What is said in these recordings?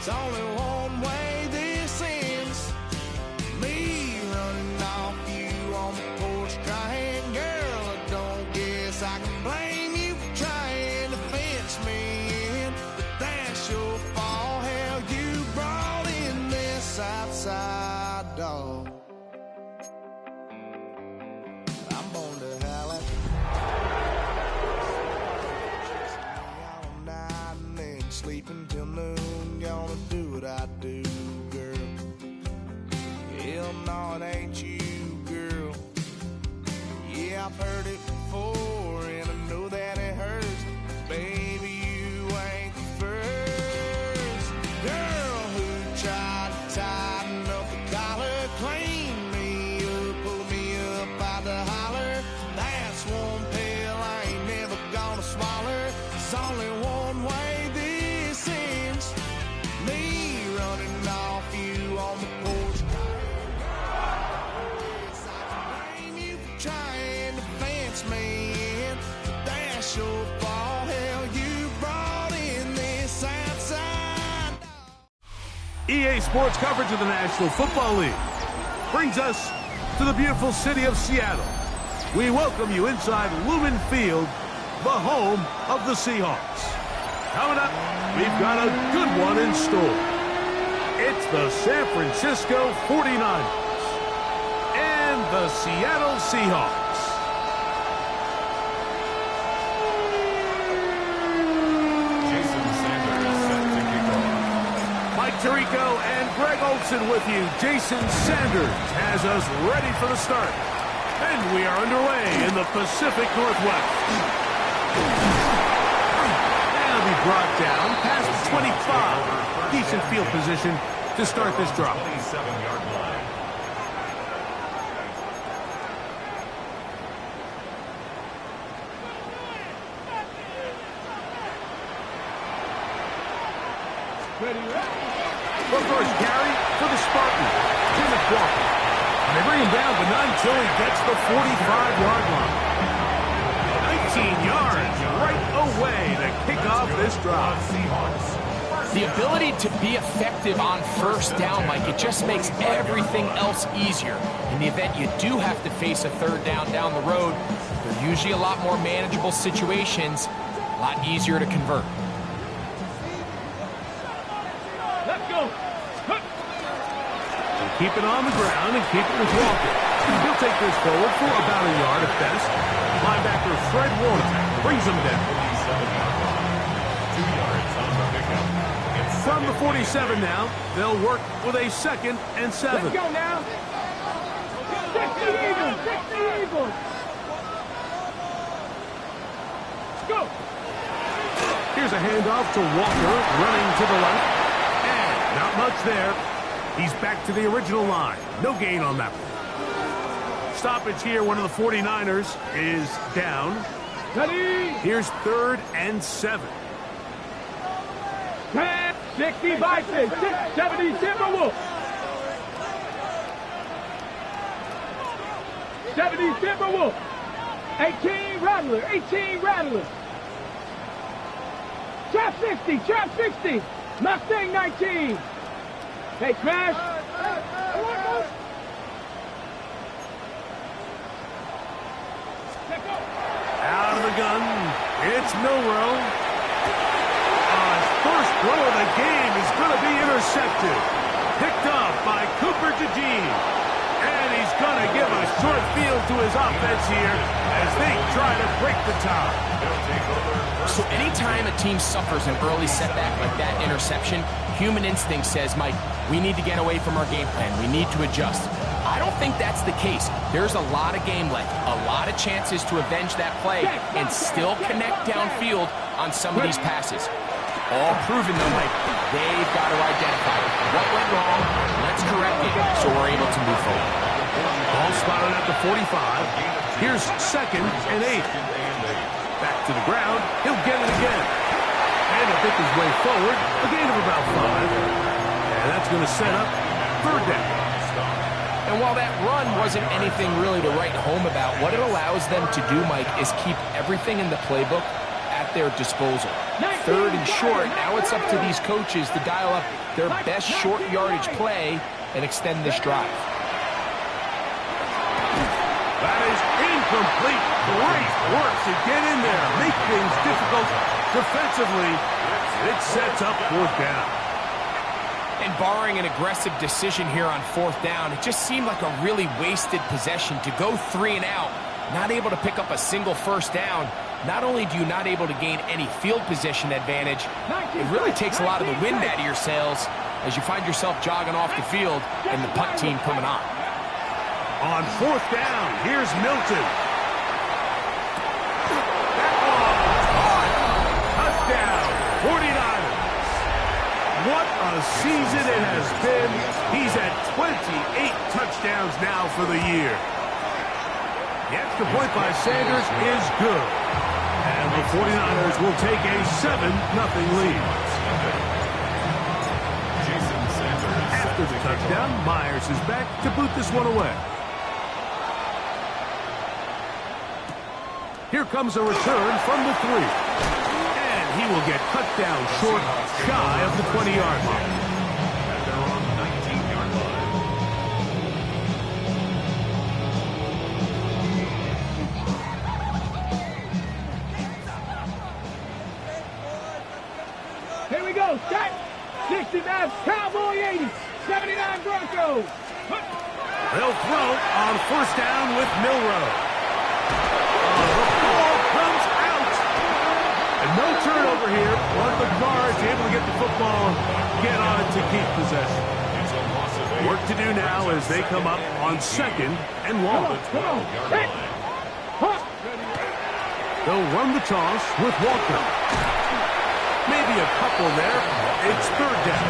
It's only one way this ends. Me running off you on the porch crying. Girl, I don't guess I can blame you for trying to fence me in. But that's your fault. Hell, you brought in this outside dog. I'm born to howl at all night and then sleeping till noon. Gonna do what I do, girl. Hell no, it ain't you, girl. Yeah, I've heard it before, and I know that it hurts. Baby, you ain't the first girl who tried to tighten up the collar, clean me up, pull me up out the holler. That's one pill I ain't never gonna swallow. It's only one way this ends. Me running off you on the porch. Yes, I can blame you for trying to fence me in. But that's your fault. Hell, you brought in this outside. EA Sports coverage of the National Football League brings us to the beautiful city of Seattle. We welcome you inside Lumen Field, the home of the Seahawks. Coming up, we've got a good one in store. It's the San Francisco 49ers and the Seattle Seahawks. Jason Sanders set to kick off. Mike Tirico and Greg Olson with you. Jason Sanders has us ready for the start. And we are underway in the Pacific Northwest. That'll be brought down past the 25. Decent field position to start this drop. 27-yard line. The first carry for the Spartans. Kenneth Walker. And they bring him down, but not until he gets the 45-yard line. 19 yards right away to kick off this drive. The ability to be effective on first down, Mike, it just makes everything else easier. In the event you do have to face a third down the road, they're usually a lot more manageable situations, a lot easier to convert. Let's go. Keep it on the ground and keep it with Walker. He'll take this forward for about a yard at best. Linebacker Fred Warner brings him down. 2 yards on the pickup. From the 47 now, they'll work with a 2nd and 7. Let's go now. 60 Eagles. 60 Eagles. Let's go. Here's a handoff to Walker, running to the left. And not much there. He's back to the original line. No gain on that one. Stoppage here. One of the 49ers is down. Ready. Here's 3rd and 7. 10, 60 Bison, 70 Timberwolves. 70 Timberwolves. 18 Rattler, 18 Rattler. Trap 60, Mustang 19. Hey, Crash. Out of the gun, it's Milrow. His first throw of the game is going to be intercepted. Picked up by Cooper DeJean. And he's going to give a short field to his offense here as they try to break the tie. So anytime a team suffers an early setback like that interception, human instinct says, Mike, we need to get away from our game plan. We need to adjust. I don't think that's the case. There's a lot of game left, a lot of chances to avenge that play and still connect downfield on some of these passes. All proven, though, Mike. They've got to identify what went wrong. Let's correct it so we're able to move forward. Ball spotted at the 45. Here's 2nd and 8. Back to the ground. He'll get it again. And he'll pick his way forward. A gain of about 5. And that's going to set up 3rd down. And while that run wasn't anything really to write home about, what it allows them to do, Mike, is keep everything in the playbook at their disposal. 3rd and short. Now it's up to these coaches to dial up their best short yardage play and extend this drive. That is incomplete. Great work to get in there, make things difficult defensively. It sets up 4th down. And barring an aggressive decision here on 4th down, it just seemed like a really wasted possession to go 3 and out, not able to pick up a single 1st down. Not only do you not able to gain any field position advantage, it really takes a lot of the wind out of your sails as you find yourself jogging off the field and the punt team coming on. On 4th down, here's Milton. That ball caught. Touchdown, 49ers. What a season it has been. He's at 28 touchdowns now for the year. The extra point by Sanders is good. And the 49ers will take a 7-0 lead. After the touchdown, Myers is back to boot this one away. Here comes a return from the 3. And he will get cut down short, shy of the 20-yard line. And they're on the 19-yard line. Here we go. Set. 69 Cowboy 80. 79 Broncos. They'll throw on 1st down with Milroe. The ball comes out. And no turnover here. But the Guards able to get the football, get on it to keep possession. Work to do now as they come up on 2nd and long. They'll run the toss with Walker. Maybe a couple there. It's 3rd down.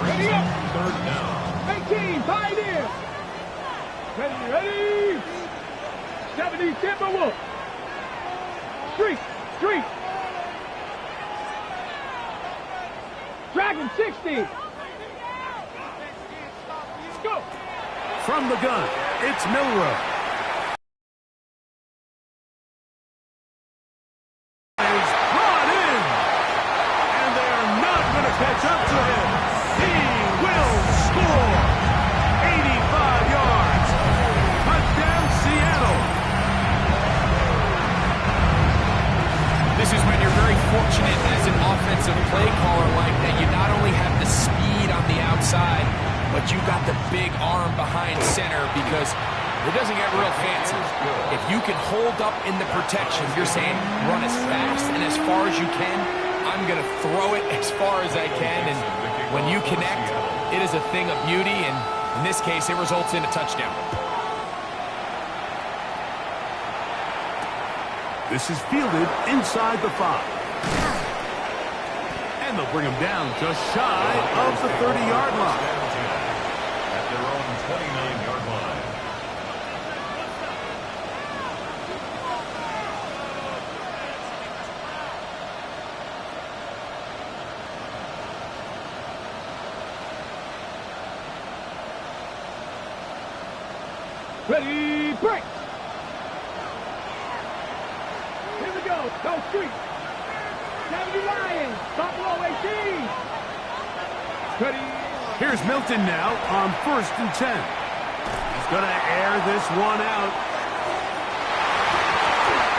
Ready up. 3rd down. 18. Tied in. Ready. 70 Timberwolf. Street. Dragon 60. Let's go. From the gun, it's Milroe. Is brought in. And they're not going to catch up to him. He will score. 85 yards. Touchdown, Seattle. This is when you're very fortunate as an offensive play caller like that. You not only have the speed on the outside, but you got the big arm behind center because it doesn't get real fancy. If you can hold up in the protection, you're saying run as fast and as far as you can. I'm going to throw it as far as I can, and when you connect, it is a thing of beauty, and in this case, it results in a touchdown. This is fielded inside the 5. And they'll bring him down just shy of the 30-yard line. At their own 29-yard line. Ready, break. Here we go. Go Street. 70 Lions. Buffalo 18. Ready. Here's Milton now on 1st and 10. He's going to air this one out.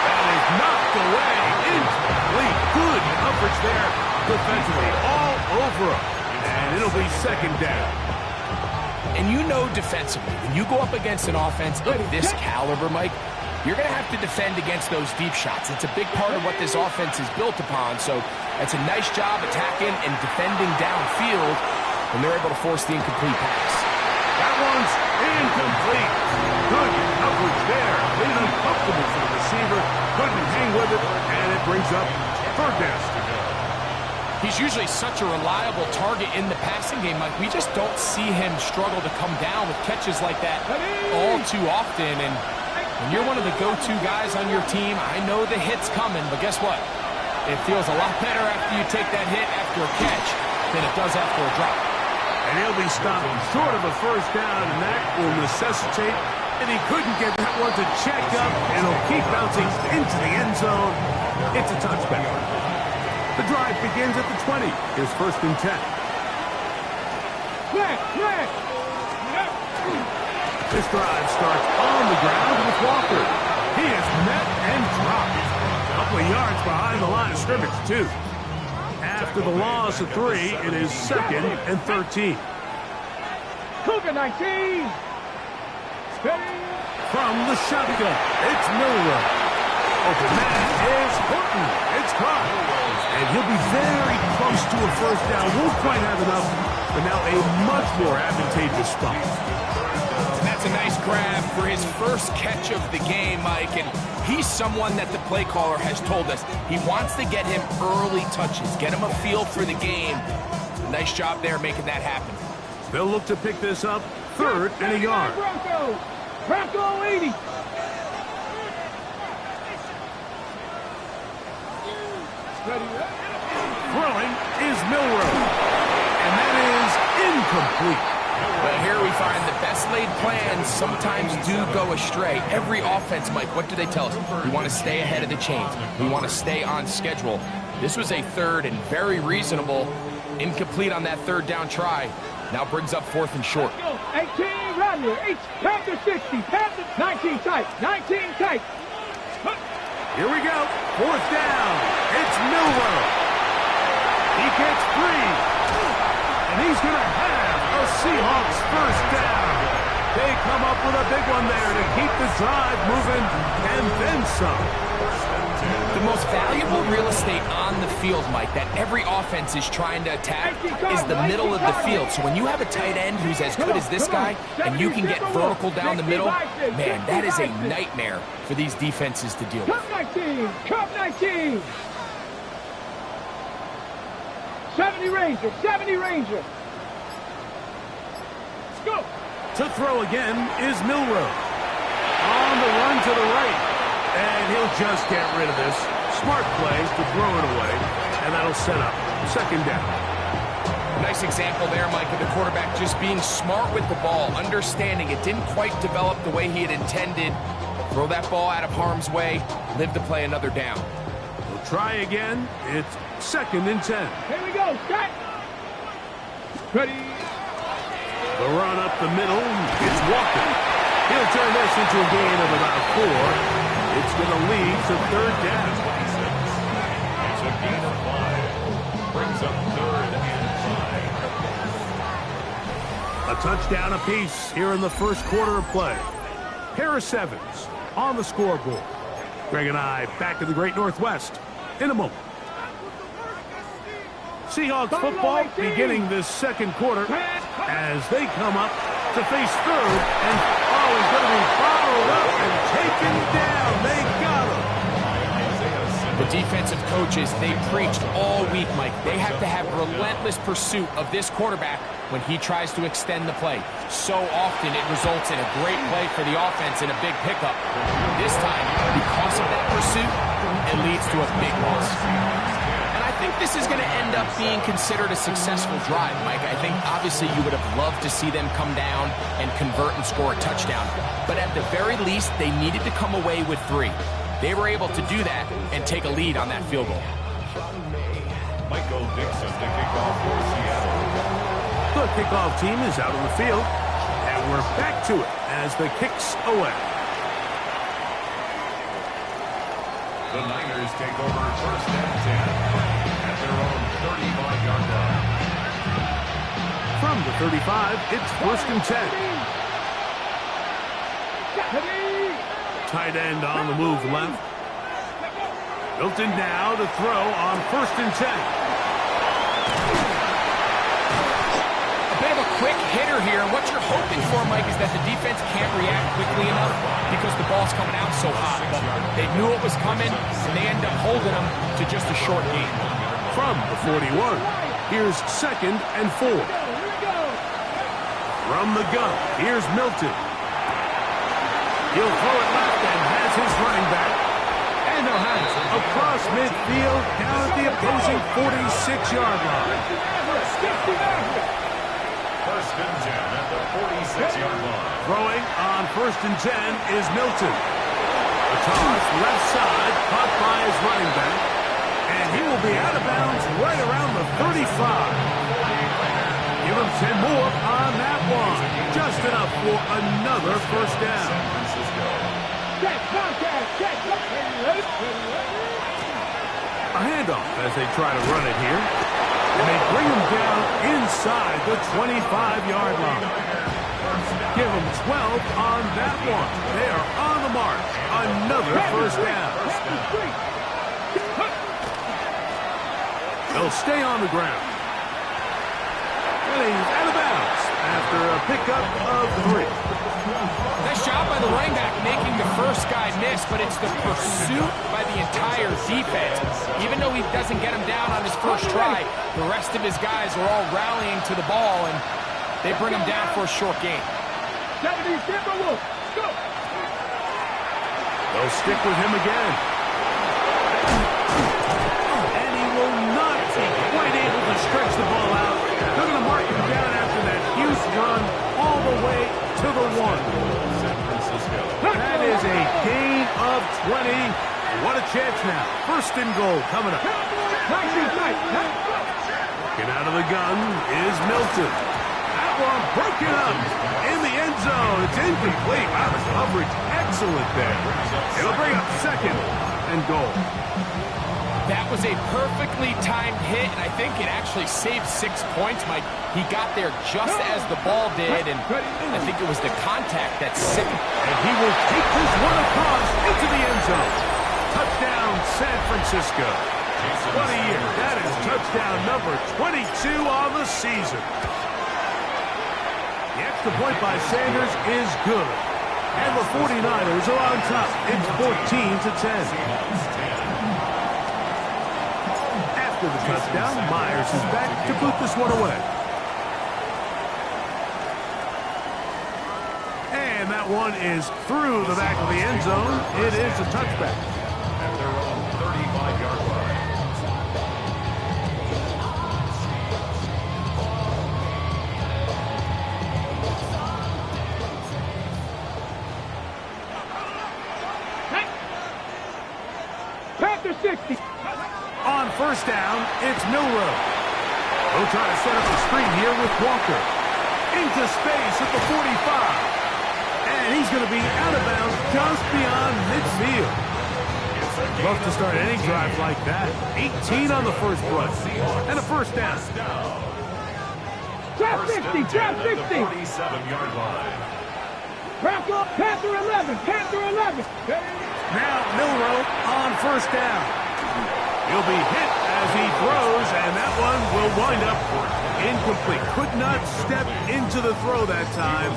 That is knocked away. Incomplete. Good coverage there defensively. All over him. And it'll be 2nd down. And you know defensively, when you go up against an offense of this caliber, Mike, you're going to have to defend against those deep shots. It's a big part of what this offense is built upon. So that's a nice job attacking and defending downfield when they're able to force the incomplete pass. That one's incomplete. Good coverage there. Made it uncomfortable for the receiver. Couldn't hang with it, and it brings up 3rd down. He's usually such a reliable target in the passing game, Mike. We just don't see him struggle to come down with catches like that all too often. And when you're one of the go-to guys on your team, I know the hit's coming, but guess what? It feels a lot better after you take that hit after a catch than it does after a drop. And he'll be stopped short of a 1st down, and that will necessitate And he couldn't get that one to check up. It'll keep bouncing into the end zone. It's a touchback. The drive begins at the 20. Here's 1st and 10. This drive starts on the ground with Walker. He is met and dropped. A couple of yards behind the line of scrimmage, too. After the loss of 3, it is 2nd and 13. Cougar 19. From the shotgun, it's Milroe. Open man is Horton. It's caught. And he'll be very close to a 1st down. Won't quite have enough, but now a much more advantageous spot. And that's a nice grab for his first catch of the game, Mike. And he's someone that the play caller has told us he wants to get him early touches, get him a feel for the game. Nice job there making that happen. They'll look to pick this up 3rd and a yard. Bronco 80. Throwing is Milroe. And that is incomplete. Well, here we find the best laid plans sometimes do go astray. Every offense, Mike, what do they tell us? We want to stay ahead of the chains. We want to stay on schedule. This was a 3rd and very reasonable. Incomplete on that 3rd down try. Now brings up 4th and short. 18 Rodler, Panther 60, Panther 19 tight, 19 tight. Here we go. 4th down. It's Milroe. He gets 3. And he's going to have a Seahawks 1st down. They come up with a big one there to keep the drive moving and then some. The most valuable real estate on the field, Mike, that every offense is trying to attack is the middle of the field. So when you have a tight end who's as good as this guy and you can get vertical down the middle, man, that is a nightmare for these defenses to deal with. Cup 19, Cup 19. 70 Ranger, 70 Ranger. Let's go. To throw again is Milroe. On the run to the right. And he'll just get rid of this. Smart plays to throw it away. And that'll set up 2nd down. Nice example there, Mike, of the quarterback just being smart with the ball, understanding it didn't quite develop the way he had intended. Throw that ball out of harm's way, live to play another down. We'll try again. It's 2nd and 10. Here we go, set. Ready. The run up the middle. It's Walker. He'll turn this into a gain of about 4. It's going to lead to 3rd down. It's a gain of 5. Brings up 3rd and 5. A touchdown apiece here in the 1st quarter of play. Harris Evans on the scoreboard. Greg and I back in the Great Northwest in a moment. Seahawks football beginning this 2nd quarter as they come up to face 3rd, and he's going to be followed up and taken down. They got him. The defensive coaches, they preached all week, Mike. They have to have relentless pursuit of this quarterback when he tries to extend the play. So often it results in a great play for the offense and a big pickup. This time, because of that pursuit, it leads to a big loss. I think this is going to end up being considered a successful drive, Mike. I think obviously you would have loved to see them come down and convert and score a touchdown. But at the very least, they needed to come away with 3. They were able to do that and take a lead on that field goal. Michael Dixon to kick off for Seattle. The kickoff team is out on the field, and we're back to it as the kick's away. The Niners take over 1st and 10. At their own 35-yard line. From the 35, it's 1st and 10. Tight end on the move left. Hilton now to throw on 1st and 10. A bit of a quick hitter here. What you're hoping for, Mike, is that the defense can't react quickly enough because the ball's coming out so hot. But they knew it was coming, and they end up holding them to just a short gain. From the 41, here's 2nd and 4. From the gun, here's Milton. He'll throw it left and has his running back. And he'll have it across midfield down at the opposing 46-yard line. first and 10 at the 46-yard line. Throwing on first and 10 is Milton. The toss left side, caught by his running back. And he will be out of bounds right around the 35. Give him 10 more on that one. Just enough for another first down. A handoff as they try to run it here. And they bring him down inside the 25-yard line. Give him 12 on that one. They are on the mark. Another first down. They'll stay on the ground. And he's out of bounds after a pickup of 3. Nice job by the running back making the first guy miss, but it's the pursuit by the entire defense. Even though he doesn't get him down on his first try, the rest of his guys are all rallying to the ball, and they bring him down for a short gain. They'll stick with him again. And he will not be quite able to stretch the ball out. They're going to mark him down after that huge run all the way to the 1. That is a gain of 20. What a chance now. First and goal coming up. Looking out of the gun is Milton. That one broken up in the end zone. It's incomplete. Wow, the coverage excellent there. It'll bring up second and goal. That was a perfectly timed hit, and I think it actually saved 6 points, Mike. He got there just as the ball did, and I think it was the contact that sickened. And he will take this one across into the end zone. Touchdown, San Francisco. What a year. That is touchdown number 22 on the season. The extra point by Sanders is good. And the 49ers are on top. It's 14-10. After the touchdown, Myers is back to boot this one away. And that one is through the back of the end zone. It is a touchback. At their own 35-yard line. Panther 60. On first down, it's Milrow. He'll try to set up a screen here with Walker. Into space at the 45. And he's going to be out of bounds just beyond midfield. Love to start any drive like that. 18 on the first run. And a first down. Trap 60, trap 60. 47-yard line. Bronco, Panther 11, Panther 11. Now Milrow on first down. He'll be hit as he throws, and that one will wind up incomplete. Could not step into the throw that time.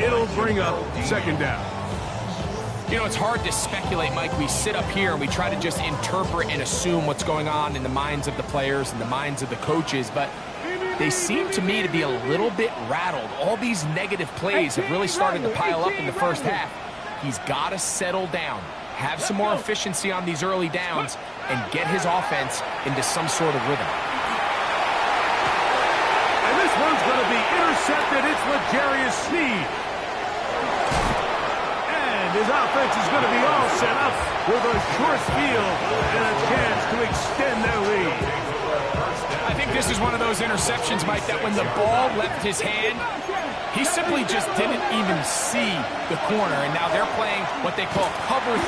It'll bring up second down. You know, it's hard to speculate, Mike. We sit up here and we try to just interpret and assume what's going on in the minds of the players and the minds of the coaches, but they seem to me to be a little bit rattled. All these negative plays have really started to pile up in the first half. He's got to settle down, have some more efficiency on these early downs, and get his offense into some sort of rhythm. And this one's going to be intercepted. It's L'Jarius Sneed. And his offense is going to be all set up with a short field and a chance to extend their lead. I think this is one of those interceptions, Mike, that when the ball left his hand, he simply just didn't even see the corner, and now they're playing what they call cover 3.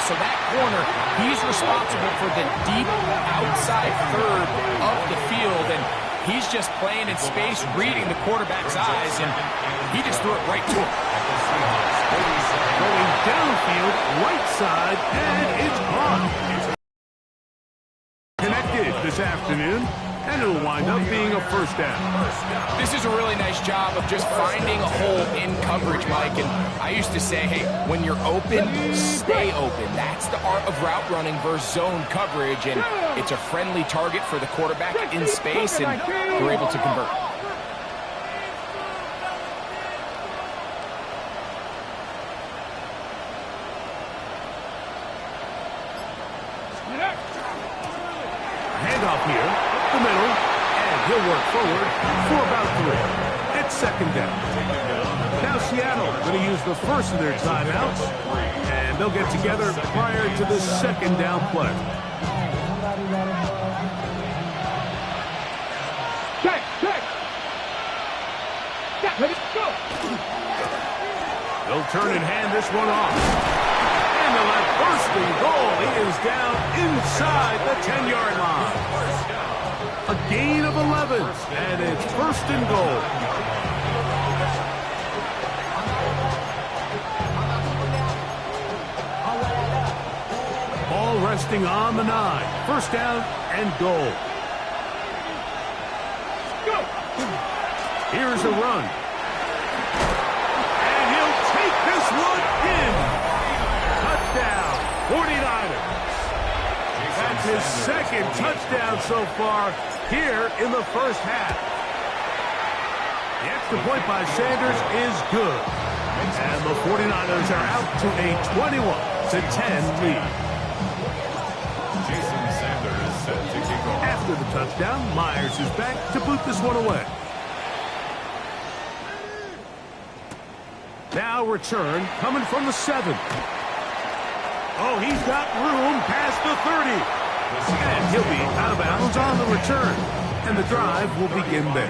So that corner, he's responsible for the deep outside third of the field, and he's just playing in space, reading the quarterback's eyes, and he just threw it right to him. Going downfield, right side, and it's on. Connected this afternoon, and it'll wind up being a first down. This is a really nice job of just finding a hole in coverage, Mike. And I used to say, hey, when you're open, stay open. That's the art of route running versus zone coverage. And it's a friendly target for the quarterback in space, and they're able to convert. Handoff here, the middle, and he'll work forward for about 3. that second down. Now Seattle going to use the first of their timeouts, and they'll get together prior to the second down play. Check. Let it go. They'll turn and hand this one off. And they'll have first and goal. He is down inside the 10-yard line. A gain of 11, and it's first and goal. Ball resting on the 9. First down and goal. Go. Here's a run. And he'll take this one in. Touchdown, 49ers. That's his second touchdown so far here in the first half. The extra point by Sanders is good. And the 49ers are out to a 21-10 lead. Jason Sanders set to kick off. After the touchdown, Myers is back to boot this one away. Now return coming from the 7. Oh, he's got room past the 30. And he'll be out of bounds on the return. And the drive will begin there.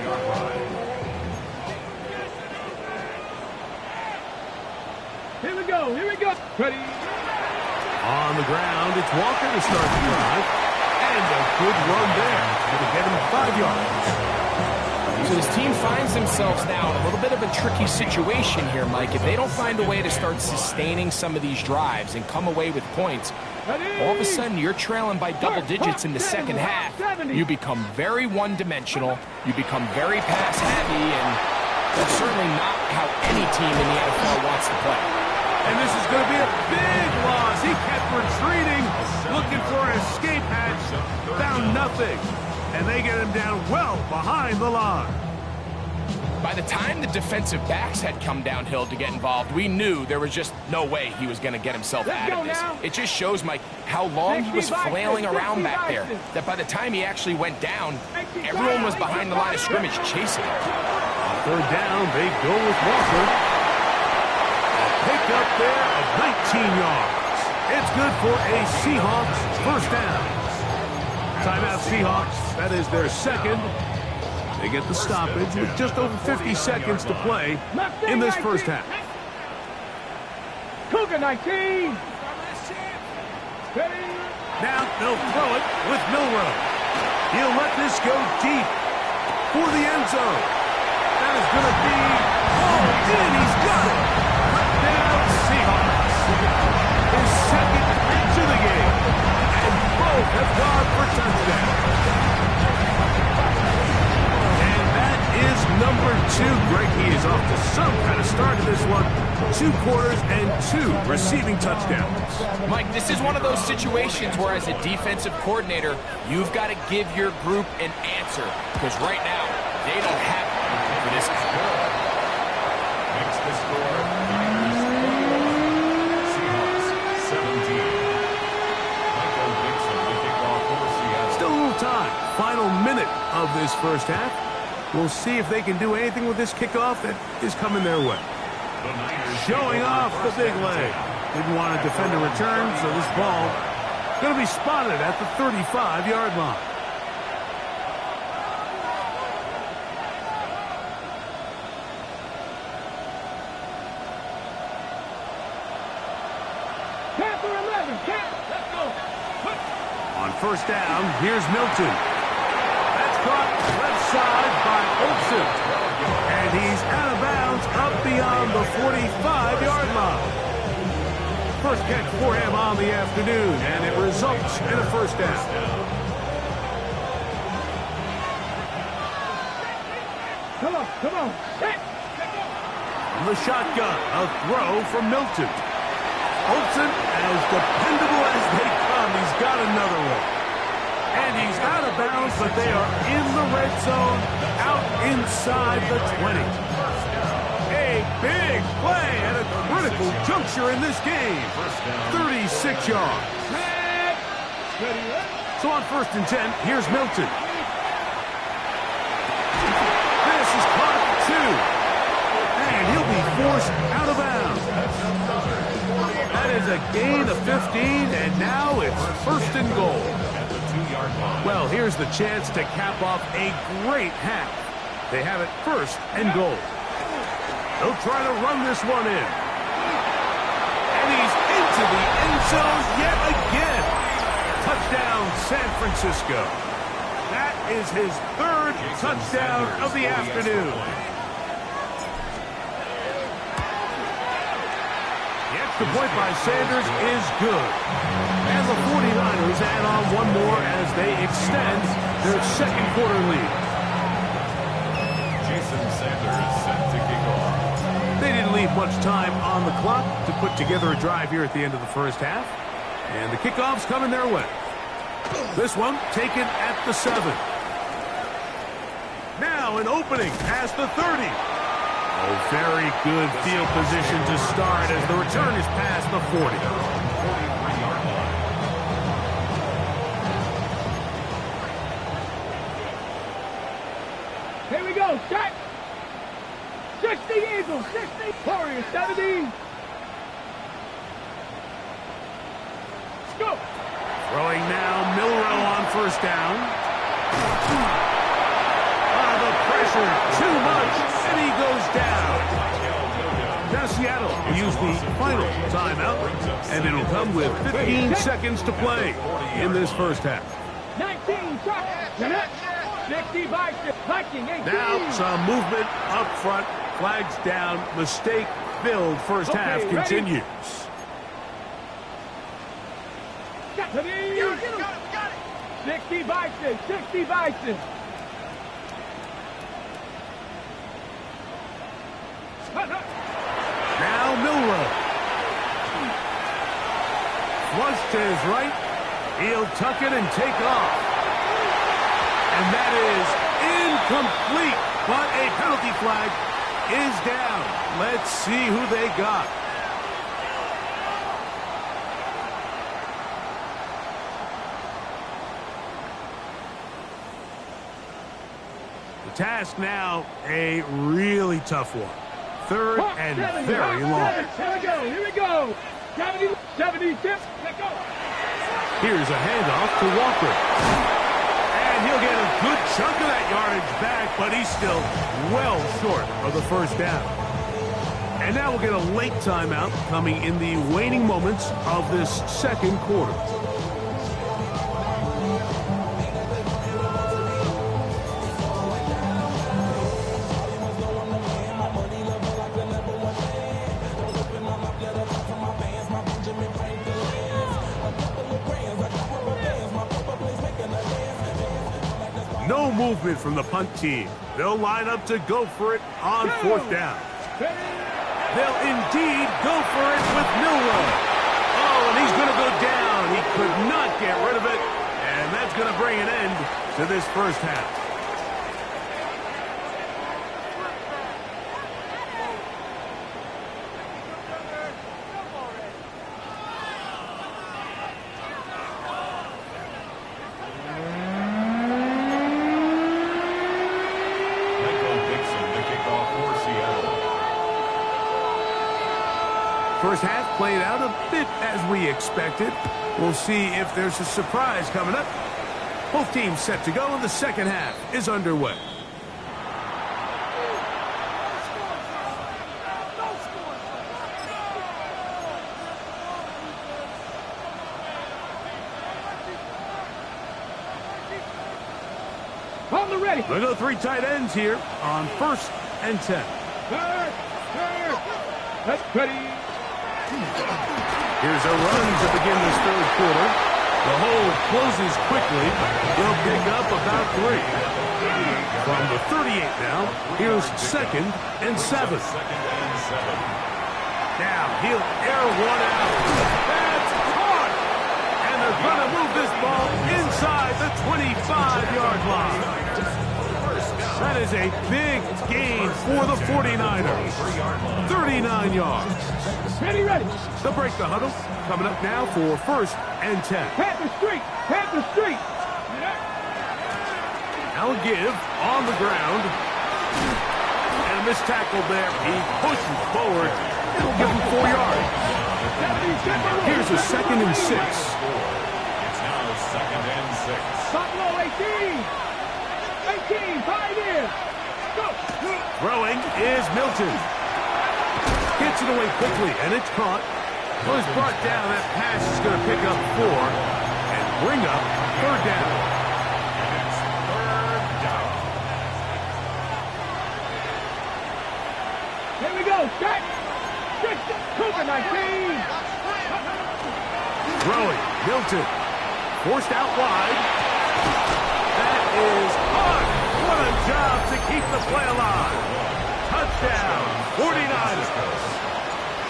Here we go. Ready. On the ground, it's Walker to start the drive. And a good run there. It'll get him 5 yards. So this team finds themselves now in a little bit of a tricky situation here, Mike. If they don't find a way to start sustaining some of these drives and come away with points, all of a sudden you're trailing by double digits in the second half. You become very one-dimensional. You become very pass-heavy, and that's certainly not how any team in the NFL wants to play. And this is going to be a big loss. He kept retreating, looking for an escape hatch, found nothing. And they get him down well behind the line. By the time the defensive backs had come downhill to get involved, we knew there was just no way he was going to get himself out of this. It just shows, Mike, how long he was flailing around back there, that by the time he actually went down, everyone was behind the line of scrimmage chasing him. Third down, they go with Walker. A pick up there of 19 yards. It's good for a Seahawks first down. Timeout Seahawks, that is their second. They get the stoppage with just over 50 seconds to play in this first half. Cougar 19. Ready. Now they'll throw it with Milrow. He'll let this go deep for the end zone. That is going to be hauled in. He's got it. Touchdown Seahawks. His second to the game. And both have gone for touchdowns. And that is number 2. Greg, he is off to some kind of start in this one. 2 quarters and 2 receiving touchdowns. Mike, this is one of those situations where as a defensive coordinator, you've got to give your group an answer. Because right now, they don't have it for this guy. Makes the score. Seahawks 17. Michael Dixon to kick off for Seattle. Still a little time. Final minute of this first half. We'll see if they can do anything with this kickoff that is coming their way. Showing off the big leg. Didn't want to defend a return, so this ball is going to be spotted at the 35-yard line. Panther 11. Let's go. On first down, here's Milton. That's caught left side by Olsen. And he's out of bounds up beyond the 45-yard line. First catch for him on the afternoon, and it results in a first down. Come on. From the shotgun, a throw from Milton. Olsen, as dependable as they come, he's got another one. And he's out of bounds, but they are in the red zone, out inside the 20. A big play at a critical juncture in this game. 36 yards. So on first and 10, here's Milton. This is caught at 2. forced out of bounds. That is a gain of 15, and now it's first and goal. Well, here's the chance to cap off a great half. They have it first and goal. They'll try to run this one in. And he's into the end zone yet again. Touchdown, San Francisco. That is his third touchdown of the afternoon. The extra point by Sanders is good. And the 49ers add on one more as they extend their second quarter lead. Jason Sanders set to kick off. They didn't leave much time on the clock to put together a drive here at the end of the first half. And the kickoff's coming their way. This one taken at the 7. Now an opening past the 30. Oh, very good field position to start as the return is past the 40. 43-yard line. Here we go. Shot. 60 Eagles. 60. Warriors 70. Let's go. Throwing now, Milrow on first down. The pressure, too much, and he goes down. Now Seattle will use the final timeout, and it'll come with 15 seconds to play in this first half. 19 shots. 60 Vikings. Viking 18. Now some movement up front, flags down, mistake filled. First half continues. 60 Vikings. 60 Vikings. Now Milrow. Flush to his right. He'll tuck it and take off. And that is incomplete. But a penalty flag is down. Let's see who they got. The task now, a really tough one. Third and very long. Here we go. 76. Let's go. Here's a handoff to Walker. And he'll get a good chunk of that yardage back, but he's still well short of the first down. And now we'll get a late timeout coming in the waning moments of this second quarter. No movement from the punt team. They'll line up to go for it on fourth down. They'll indeed go for it with Milrow. Oh, and he's going to go down. He could not get rid of it. And that's going to bring an end to this first half. First half played out a bit as we expected. We'll see if there's a surprise coming up. Both teams set to go, and the second half is underway. On the ready. They'll go 3 tight ends here on 1st and 10. That's ready. Here's a run to begin this third quarter. The hole closes quickly. They'll pick up about 3. From the 38 now, here's 2nd and 7. Now he'll air one out. That's caught! And they're going to move this ball inside the 25-yard line. That is a big gain for the 49ers. 39 yards. Ready. They'll break the huddle. Coming up now for 1st and 10. Panther Street. Now a give on the ground. And missed tackle there. He pushes forward. It'll give him 4 yards. Here's a 2nd and 6. It's now 2nd and 6. Buffalo 18. 18, 5 in. Go. Throwing is Milton. Gets it away quickly, and it's caught. Was brought down. That pass is going to pick up 4 and bring up 3rd down. It's 3rd down. Here we go. Set. Cougar 19. Throwing, Milton. Forced out wide. That is hard. What a job to keep the play alive. Touchdown, 49ers.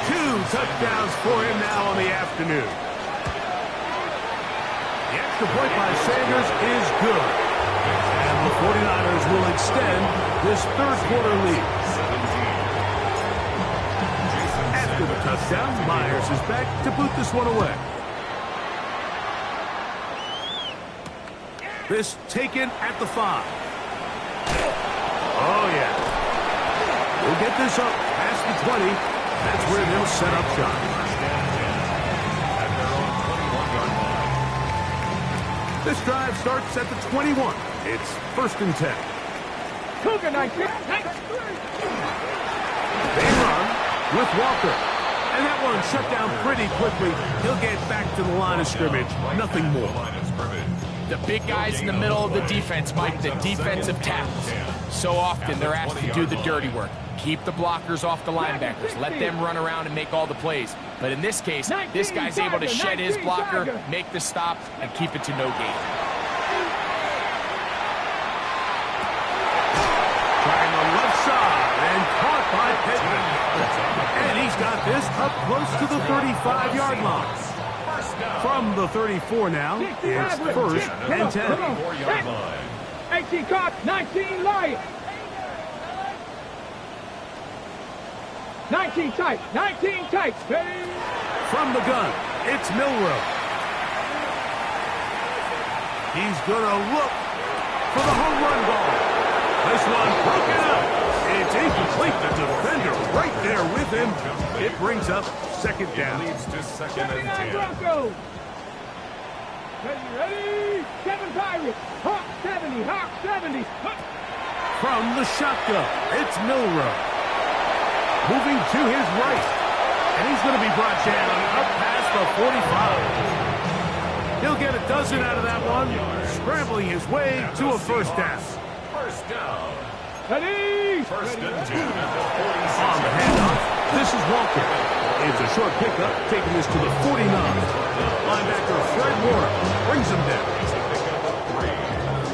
2 touchdowns for him now on the afternoon. The extra point by Sanders is good. And the 49ers will extend this 3rd quarter lead. After the touchdown, Myers is back to boot this one away. This taken at the 5. Oh, yeah. We'll get this up past the 20. That's where they'll set up shop. At their own 21-yard line. This drive starts at the 21. It's 1st and 10. Cougar 19. They run with Walker. And that one shut down pretty quickly. He'll get back to the line of scrimmage. Nothing more. The big guys in the middle of the defense, Mike, the defensive tackles. So often they're asked to do the dirty work. Keep the blockers off the linebackers. Let them run around and make all the plays. But in this case, this guy's able to shed his blocker, make the stop, and keep it to no gain. Trying the left side and caught by Pittman. And he's got this up close to the 35-yard line. From the 34 now, it's 1st and 10. 4-yard line. 18 caught, 19 Lions. 19 tight, 19 tight. Ready? From the gun, it's Milrow. He's going to look for the home run ball. This one broken up. It's incomplete. The defender right there with him. It brings up 2nd down. Leads to 2nd and 10. Broncos. Ready? 7 Pirates. Hawk 70, Hawk 70. From the shotgun, it's Milrow. Moving to his right. And he's going to be brought down up past the 45. He'll get a dozen out of that one, scrambling his way to a 1st down. 1st down. Ready? 1st and 10 at the 46. On the handoff, this is Walker. It's a short pickup, taking this to the 49. Linebacker Fred Warner brings him down.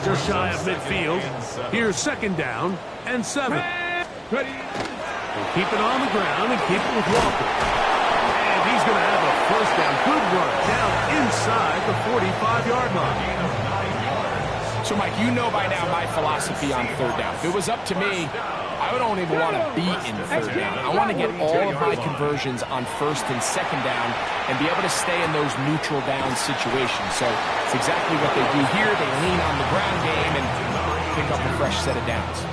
Just shy of midfield. Here's 2nd down and 7. Ready? We'll keep it on the ground and keep it with Walker. And he's going to have a 1st down. Good run down inside the 45-yard line. So, Mike, you know by now my philosophy on 3rd down. If it was up to me, I don't even want to be in 3rd down. I want to get all of my conversions on 1st and 2nd down and be able to stay in those neutral down situations. So it's exactly what they do here. They lean on the ground game and pick up a fresh set of downs.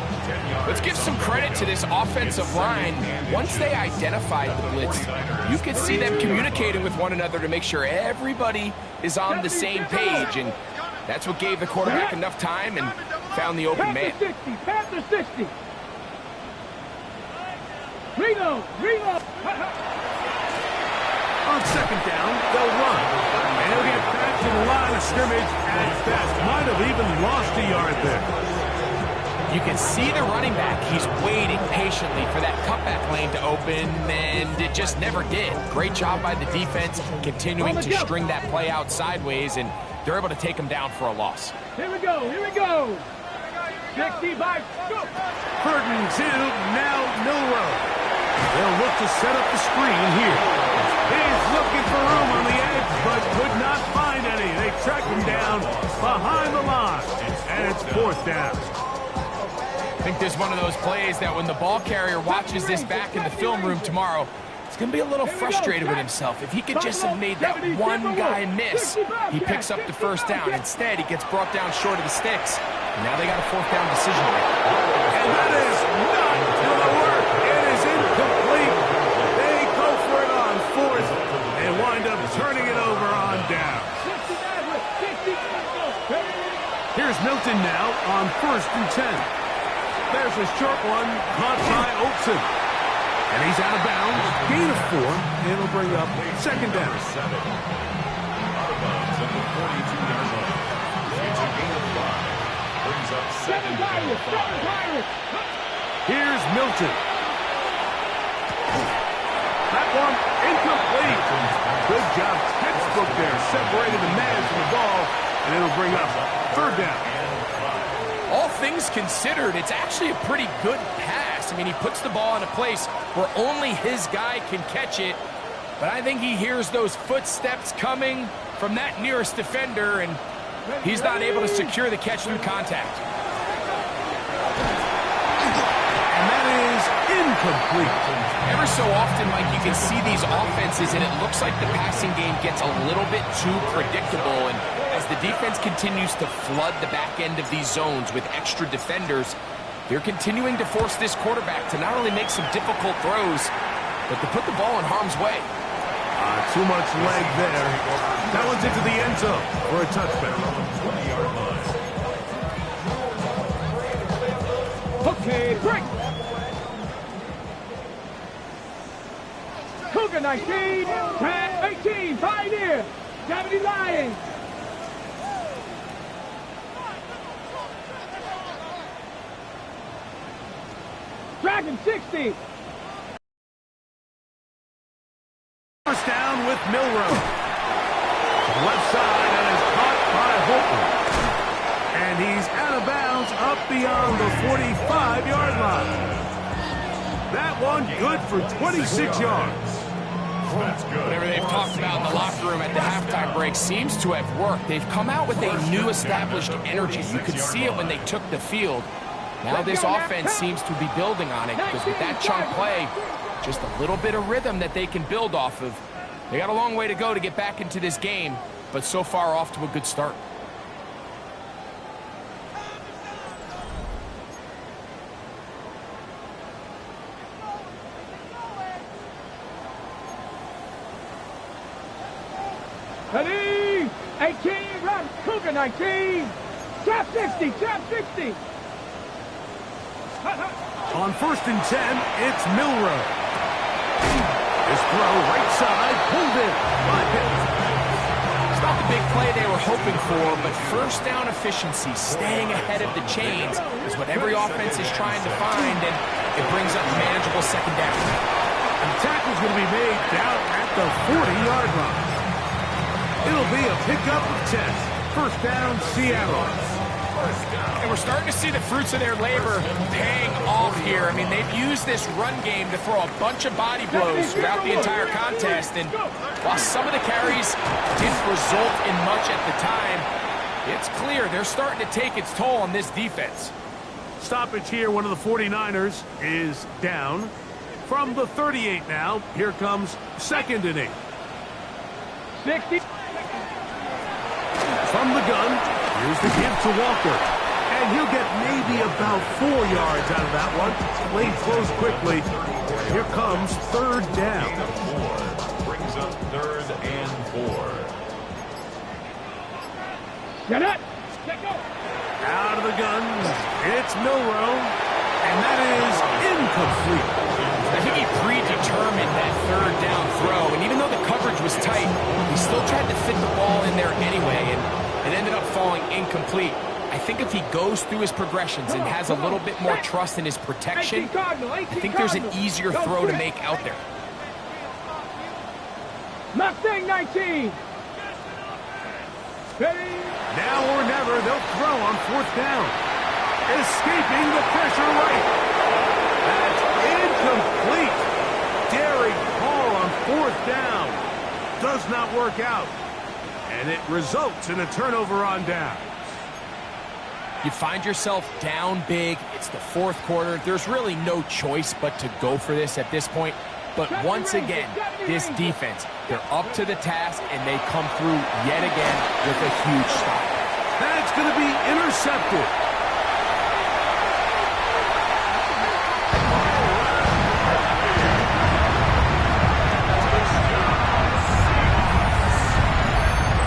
Let's give some credit to this offensive line. Once they identified the blitz, you could see them communicating with one another to make sure everybody is on the same page. And that's what gave the quarterback enough time and found the open man. Panther 60. Reno. On 2nd down, they'll run. And he'll get back to the line of scrimmage at best. Might have even lost a yard there. You can see the running back. He's waiting patiently for that cutback lane to open, and it just never did. Great job by the defense, continuing to string that play out sideways, and they're able to take him down for a loss. Here we go. 65, go. 3rd and 2, now Milrow. They'll look to set up the screen here. He's looking for room on the edge, but could not find any. They track him down behind the line, and it's 4th down. I think there's one of those plays that when the ball carrier watches this back in the film room tomorrow, he's going to be a little frustrated with himself. If he could just have made that one guy miss, he picks up the 1st down. Instead, he gets brought down short of the sticks. And now they got a 4th down decision to make. And that is not going to work. Here's Milton now on 1st and 10. There's a short one caught by Olsen. And he's out of bounds. Gain of 4. It'll bring up 2nd down. 7. Out of bounds at the 42-yard line. It's a gain of 5. Brings up 2nd down. Here's Milton. That one incomplete. Good job. Textbook there. Separated the man from the ball. And it'll bring up 3rd down. All things considered, it's actually a pretty good pass. I mean, he puts the ball in a place where only his guy can catch it. But I think he hears those footsteps coming from that nearest defender, and he's not able to secure the catch through contact. And that is incomplete. Ever so often, Mike, you can see these offenses, and it looks like the passing game gets a little bit too predictable. And as the defense continues to flood the back end of these zones with extra defenders, they're continuing to force this quarterback to not only make some difficult throws, but to put the ball in harm's way. Too much leg there. That one's into the end zone for a touchdown. 20-yard line. Okay, break. Cougar 19, 18, Pioneer, 70 Lions. Dragon 60. First down with Milrow. Left side and is caught by Holton. And he's out of bounds up beyond the 45-yard line. That one good for 26 yards. That's good. Whatever they've talked about in the locker room at the halftime break seems to have worked. They've come out with a new established energy. You could see it when they took the field. Now this offense seems to be building on it, because with that chunk play, just a little bit of rhythm that they can build off of. They got a long way to go to get back into this game, but so far off to a good start. Ready? 18, run. Cougar 19. Trap 60, trap 60. On 1st and 10, it's Milrow. His throw right side, pulled in by Hill. It's not the big play they were hoping for, but first down efficiency, staying ahead of the chains, is what every offense is trying to find, and it brings up manageable 2nd down. And the tackle's going to be made down at the 40-yard line. It'll be a pickup of 10. First down, Seattle. And we're starting to see the fruits of their labor paying off here. I mean, they've used this run game to throw a bunch of body blows throughout the entire contest. And while some of the carries didn't result in much at the time, it's clear they're starting to take its toll on this defense. Stoppage here. One of the 49ers is down. From the 38 now, here comes 2nd and 8. 60. From the gun, here's the give to Walker. And he'll get maybe about 4 yards out of that one. Lane close quickly. Here comes 3rd down. 4 brings up 3rd and 4. Get it. Get go. Out of the gun, it's Milrow. And that is incomplete. I think he predetermined that 3rd down throw, and even though the coverage was tight, he still tried to fit the ball in there anyway, and it ended up falling incomplete. I think if he goes through his progressions and has a little bit more trust in his protection, I think there's an easier throw to make out there. Mustang 19. Ready? Now or never, they'll throw on 4th down. Escaping the pressure right. That's incomplete. Daring call on 4th down. Does not work out. And it results in a turnover on down. You find yourself down big. It's the 4th quarter. There's really no choice but to go for this at this point. But once again, this defense, they're up to the task, and they come through yet again with a huge stop. That's going to be intercepted.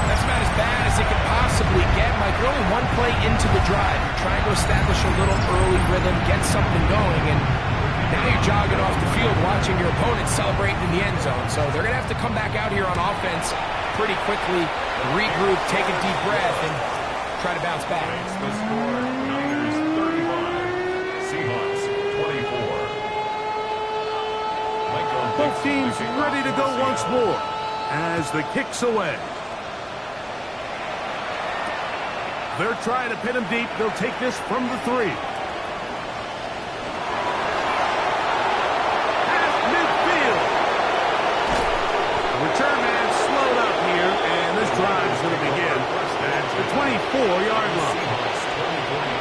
That's about as bad as it could possibly get, Mike. you're only one play into the drive. You're trying to establish a little early rhythm, get something going, and now you're jogging off the field watching your opponent celebrate in the end zone. So they're going to have to come back out here on offense pretty quickly, regroup, take a deep breath, and try to bounce back. The score, Niners 35, Seahawks 24. Both teams ready to go once more as the kick's away. They're trying to pin him deep. They'll take this from the 3. At midfield. The return man slowed up here, and this drive's going to begin at the 24-yard line.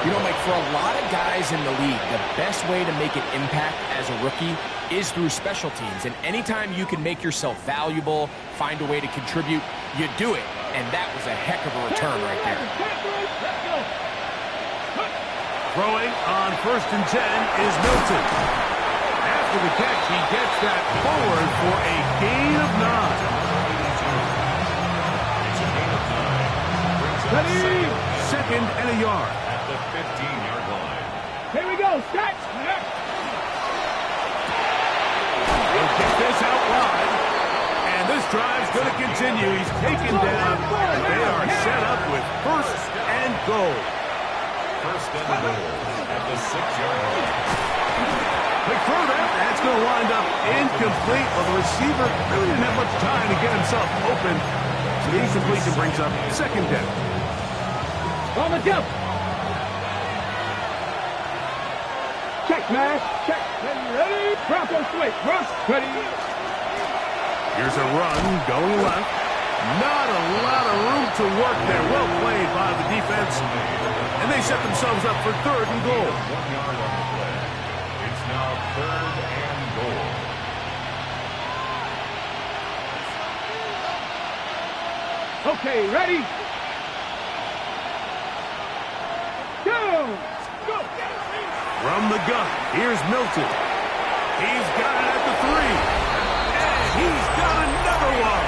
You know, Mike, for a lot of guys in the league, the best way to make an impact as a rookie is through special teams. And anytime you can make yourself valuable, find a way to contribute, you do it. And that was a heck of a return right there. Throwing on 1st and 10 is Milton. After the catch, he gets that forward for a gain of 9. Second and a yard. At the 15-yard line. Here we go, stretch. He'll kick this out wide. And this drive's going to continue. He's taken down. They are set up with 1st and goal. 1st and goal at the 6-yard line. Quick throw there. That's going to wind up incomplete. Well, the receiver really didn't have much time to get himself open. So the incompletion brings up 2nd down. On the jump. Check, man. Check. Ready? Bronco switch. Bronco ready. Here's a run going left. Not a lot of room to work there. Well played by the defense. And they set themselves up for 3rd and goal. 1 yard on the play. It's now 3rd and goal. Okay, ready? Go! Go! From the gun, here's Milton. He's got it at the 3. And he's got another one.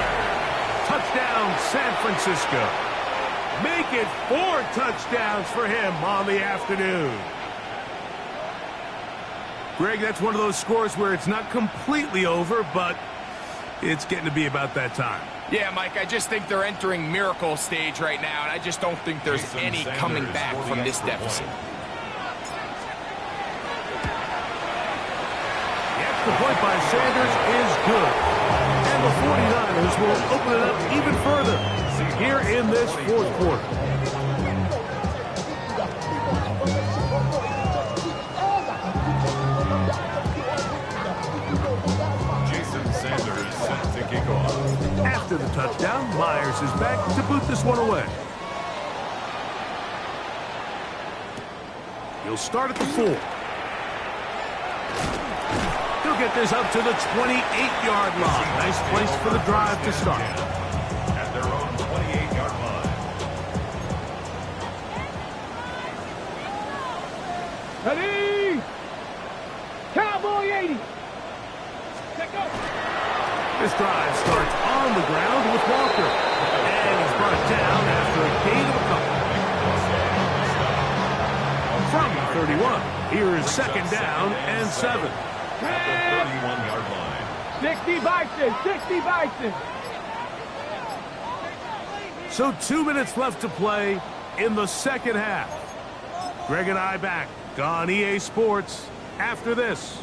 Touchdown, San Francisco. Make it 4 touchdowns for him on the afternoon. Greg, that's one of those scores where it's not completely over, but it's getting to be about that time. Yeah, Mike, I just think they're entering miracle stage right now, and I just don't think there's any coming back from this deficit. The extra point by Sanders is good. And the 49ers will open it up even further here in this 4th quarter. After the touchdown, Myers is back to boot this one away. He'll start at the 4. He'll get this up to the 28-yard line. Nice place for the drive to start. At their own 28-yard line. Ready? Cowboy 80. Check go. This drive starts on the ground with Walker. And he's brought down after a gain of a couple. From the 31, here is 2nd down and 7. At the 31-yard line. 60 Bison, 60 Bison. So 2 minutes left to play in the 2nd half. Greg and I back on EA Sports after this.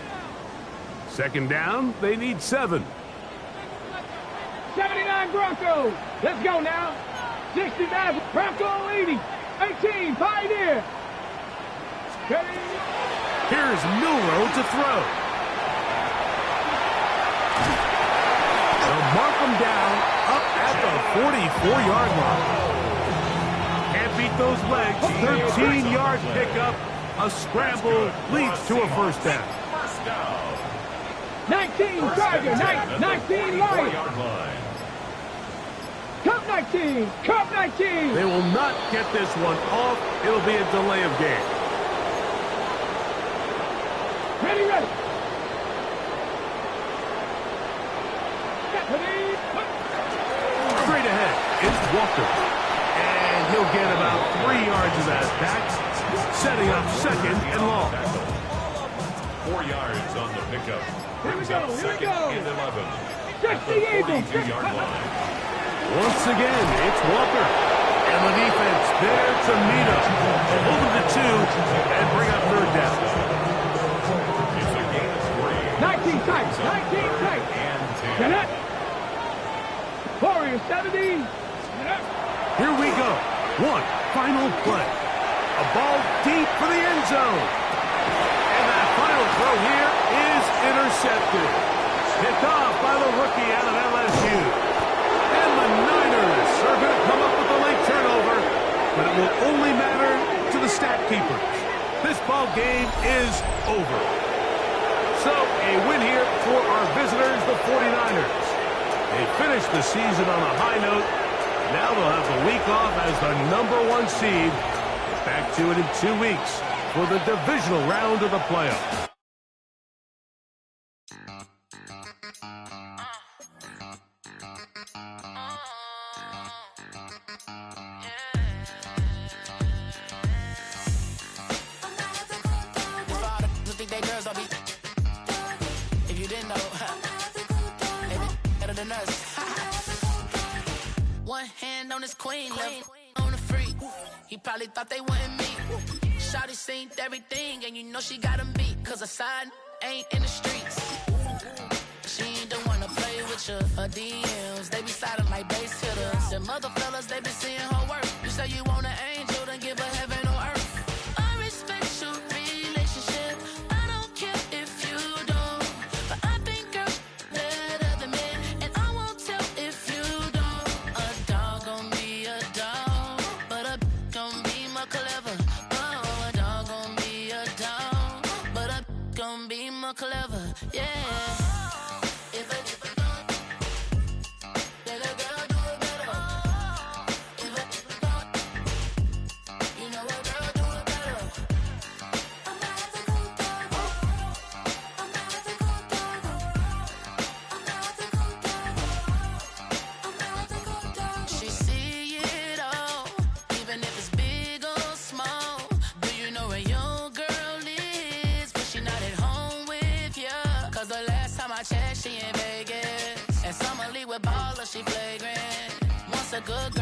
2nd down, they need 7. 79 Broncos. Let's go now. 69 Bronco 80. 18 Pioneer. Ready? Here's Milroe to throw. They'll mark him down up at the 44-yard line. Can't beat those legs. 13-yard pickup. A scramble leads to a 1st down. 19 Tiger. 19 Lion. Cup 19. Cup 19. They will not get this one off. It'll be a delay of game. Ready, ready. Straight ahead, it's Walker. And he'll get about 3 yards of that back, setting up 2nd and long. 4 yards on the pickup. Brings up 2nd and 11. At the 42-yard line. Once again, it's Walker. And the defense there to meet up. They'll move it to 2 and bring up 3rd down. It's a gain of 3. 19 tight. 19 tight. And 10. Get up. Warriors 70. Get up. Here we go. One final play. A ball deep for the end zone. And that final throw here is intercepted. Picked off by the rookie out of LSU. And the Niners are going to come up with the late turnover, but it will only matter to the stat keepers. This ball game is over. So, a win here for our visitors, the 49ers. They finished the season on a high note. Now they'll have the week off as the #1 seed. Back to it in 2 weeks for the divisional round of the playoffs. One hand on his queen, left on the freak. He probably thought they wouldn't meet. Shawty seen everything, and you know she got him beat. Cause her side ain't in the streets. She ain't the one to play with you. Her DMs, they be silent like bass hitters. Them other fellas, they be seeing her work. You say you want an angel, then give her heaven on earth. I respect your relationship. I don't care if you don't. But I think girls better than men. And I won't tell if you don't. A dog gon' be a dog. But a gon' be more clever. Oh, a dog gon' be a dog. But a gon' be more clever. Yeah. She in Vegas, and Summer Lee with Baller, she flagrant. Once a good girl.